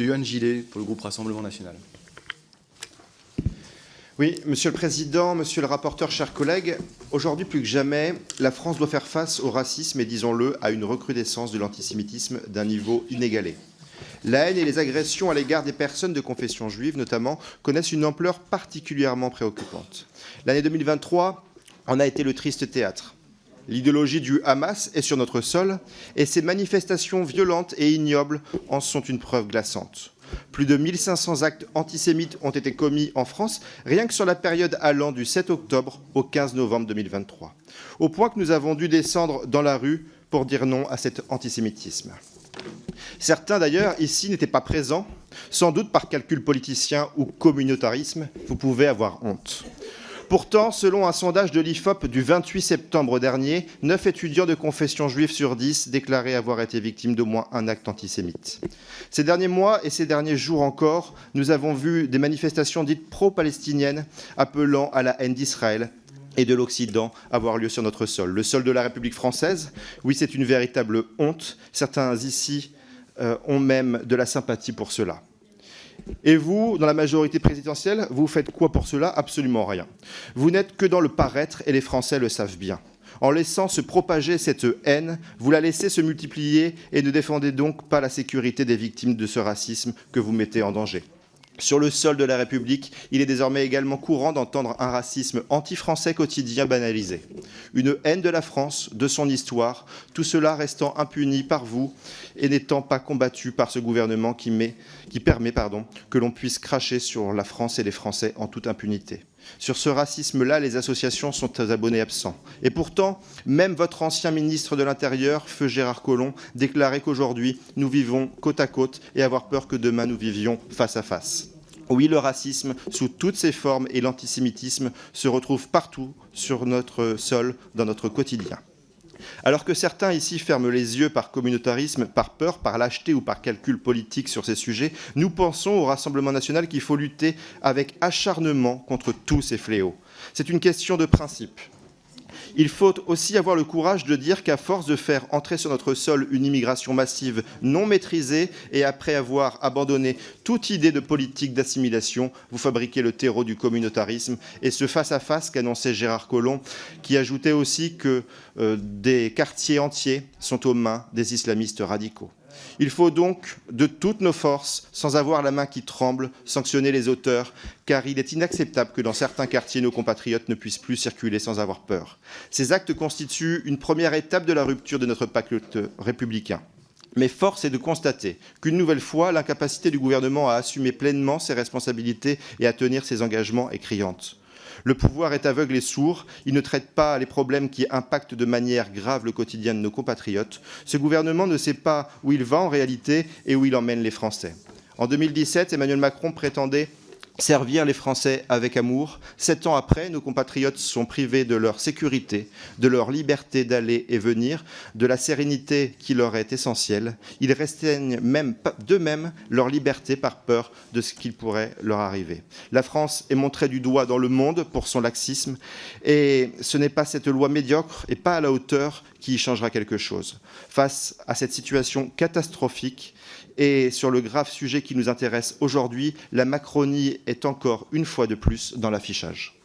Yohann Gillet, pour le groupe Rassemblement national. Oui, Monsieur le Président, Monsieur le rapporteur, chers collègues, aujourd'hui plus que jamais, la France doit faire face au racisme et, disons-le, à une recrudescence de l'antisémitisme d'un niveau inégalé. La haine et les agressions à l'égard des personnes de confession juive, notamment, connaissent une ampleur particulièrement préoccupante. L'année 2023 en a été le triste théâtre. L'idéologie du Hamas est sur notre sol et ces manifestations violentes et ignobles en sont une preuve glaçante. Plus de 1500 actes antisémites ont été commis en France, rien que sur la période allant du 7 octobre au 15 novembre 2023, au point que nous avons dû descendre dans la rue pour dire non à cet antisémitisme. Certains, d'ailleurs, ici n'étaient pas présents, sans doute par calcul politicien ou communautarisme. Vous pouvez avoir honte. Pourtant, selon un sondage de l'IFOP du 28 septembre dernier, 9 étudiants de confession juive sur 10 déclaraient avoir été victimes d'au moins un acte antisémite. Ces derniers mois et ces derniers jours encore, nous avons vu des manifestations dites pro-palestiniennes appelant à la haine d'Israël et de l'Occident avoir lieu sur notre sol. Le sol de la République française, oui, c'est une véritable honte. Certains ici ont même de la sympathie pour cela. Et vous, dans la majorité présidentielle, vous faites quoi pour cela? Absolument rien. Vous n'êtes que dans le paraître et les Français le savent bien. En laissant se propager cette haine, vous la laissez se multiplier et ne défendez donc pas la sécurité des victimes de ce racisme que vous mettez en danger. Sur le sol de la République, il est désormais également courant d'entendre un racisme anti-français quotidien banalisé. Une haine de la France, de son histoire, tout cela restant impuni par vous et n'étant pas combattu par ce gouvernement qui permet que l'on puisse cracher sur la France et les Français en toute impunité. Sur ce racisme-là, les associations sont aux abonnés absents. Et pourtant, même votre ancien ministre de l'Intérieur, feu Gérard Collomb, déclarait qu'aujourd'hui, nous vivons côte à côte et avoir peur que demain nous vivions face à face. Oui, le racisme, sous toutes ses formes, et l'antisémitisme se retrouvent partout sur notre sol, dans notre quotidien. Alors que certains ici ferment les yeux par communautarisme, par peur, par lâcheté ou par calcul politique sur ces sujets, nous pensons au Rassemblement national qu'il faut lutter avec acharnement contre tous ces fléaux. C'est une question de principe. Il faut aussi avoir le courage de dire qu'à force de faire entrer sur notre sol une immigration massive non maîtrisée et après avoir abandonné toute idée de politique d'assimilation, vous fabriquez le terreau du communautarisme et ce face-à-face qu'annonçait Gérard Collomb, qui ajoutait aussi que des quartiers entiers sont aux mains des islamistes radicaux. Il faut donc, de toutes nos forces, sans avoir la main qui tremble, sanctionner les auteurs, car il est inacceptable que dans certains quartiers, nos compatriotes ne puissent plus circuler sans avoir peur. Ces actes constituent une première étape de la rupture de notre pacte républicain. Mais force est de constater qu'une nouvelle fois, l'incapacité du gouvernement à assumer pleinement ses responsabilités et à tenir ses engagements est criante. Le pouvoir est aveugle et sourd, il ne traite pas les problèmes qui impactent de manière grave le quotidien de nos compatriotes. Ce gouvernement ne sait pas où il va en réalité et où il emmène les Français. En 2017, Emmanuel Macron prétendait servir les Français avec amour. 7 ans après, nos compatriotes sont privés de leur sécurité, de leur liberté d'aller et venir, de la sérénité qui leur est essentielle. Ils restreignent même d'eux-mêmes leur liberté par peur de ce qu'il pourrait leur arriver. La France est montrée du doigt dans le monde pour son laxisme et ce n'est pas cette loi médiocre et pas à la hauteur qui y changera quelque chose. Face à cette situation catastrophique, et sur le grave sujet qui nous intéresse aujourd'hui, la Macronie est encore une fois de plus dans l'affichage.